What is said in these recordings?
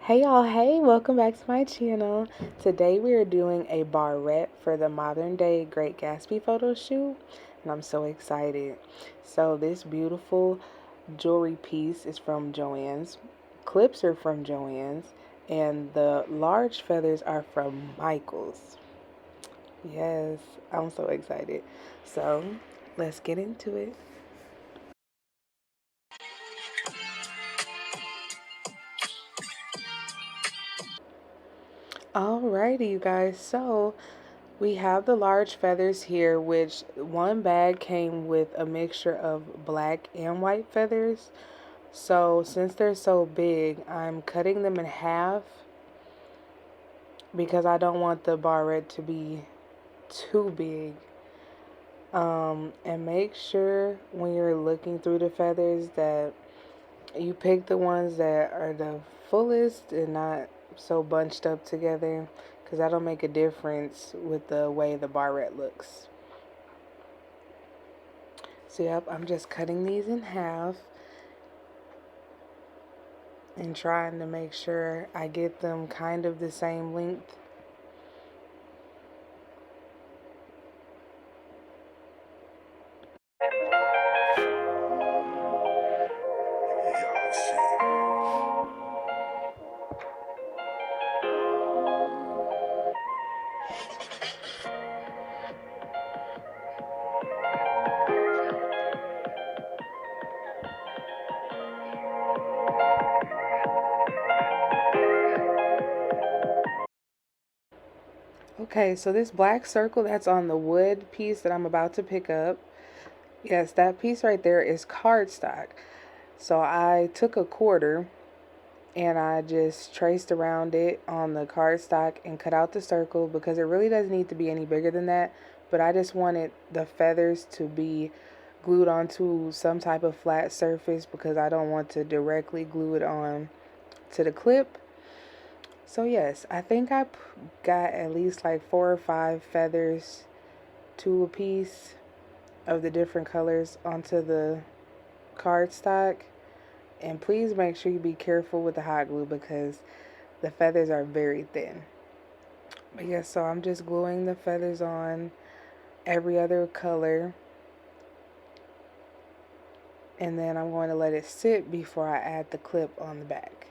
Hey y'all, hey, welcome back to my channel. Today we are doing a barrette for the modern day Great Gatsby photo shoot, and I'm so excited. So this beautiful jewelry piece is from Joann's, clips are from Joann's, and the large feathers are from Michael's. Yes, I'm so excited. So let's get into it. Alrighty, you guys, so we have the large feathers here, which one bag came with a mixture of black and white feathers. So since they're so big, I'm cutting them in half because I don't want the barrette to be too big. And make sure when you're looking through the feathers that you pick the ones that are the fullest and not so bunched up together, because that'll make a difference with the way the barrette looks. So yep, I'm just cutting these in half and trying to make sure I get them kind of the same length. Okay, so this black circle that's on the wood piece that I'm about to pick up, yes, that piece right there is cardstock. So I took a quarter and I just traced around it on the cardstock and cut out the circle because it really doesn't need to be any bigger than that, but I just wanted the feathers to be glued onto some type of flat surface because I don't want to directly glue it on to the clip. So yes, I think I got at least like 4 or 5 feathers to a piece of the different colors onto the cardstock. And please make sure you be careful with the hot glue because the feathers are very thin. But yes, so I'm just gluing the feathers on every other color. And then I'm going to let it sit before I add the clip on the back.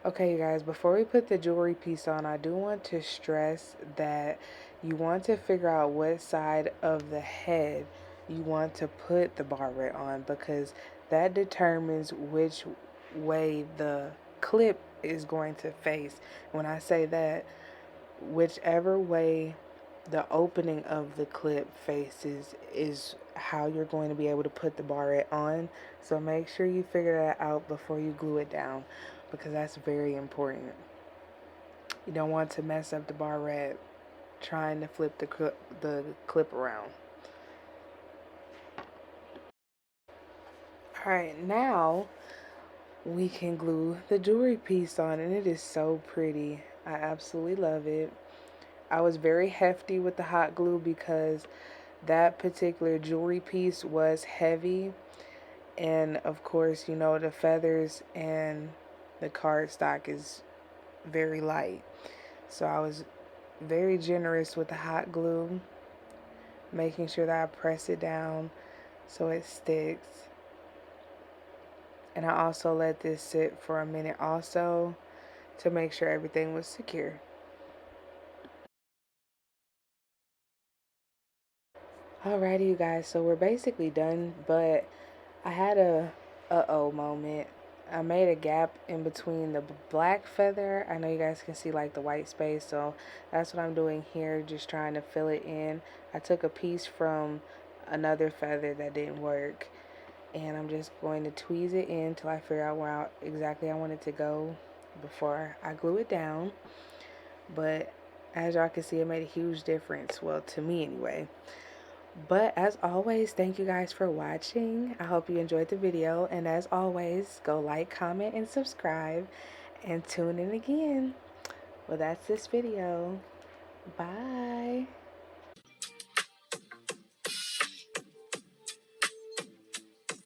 Okay, you guys, before we put the jewelry piece on, I do want to stress that you want to figure out what side of the head you want to put the barrette on because that determines which way the clip is going to face. When I say that, whichever way the opening of the clip faces is how you're going to be able to put the barrette on. So make sure you figure that out before you glue it down because that's very important. You don't want to mess up the barrette trying to flip the clip around. Alright, now we can glue the jewelry piece on and it is so pretty. I absolutely love it. I was very hefty with the hot glue because that particular jewelry piece was heavy And of course, you know, the feathers and the cardstock is very light. So I was very generous with the hot glue, making sure that I press it down so it sticks. And I also let this sit for a minute also to make sure everything was secure. Alrighty, you guys, so we're basically done, but I had a uh-oh moment. I made a gap in between the black feather. I know you guys can see like the white space, so that's what I'm doing here, just trying to fill it in. I took a piece from another feather that didn't work, and I'm just going to tweeze it in till I figure out where exactly I want it to go before I glue it down. But as y'all can see, it made a huge difference, well, to me anyway. But as always, thank you guys for watching. I hope you enjoyed the video, and as always, go like, comment, and subscribe, and tune in again. Well, that's this video. Bye.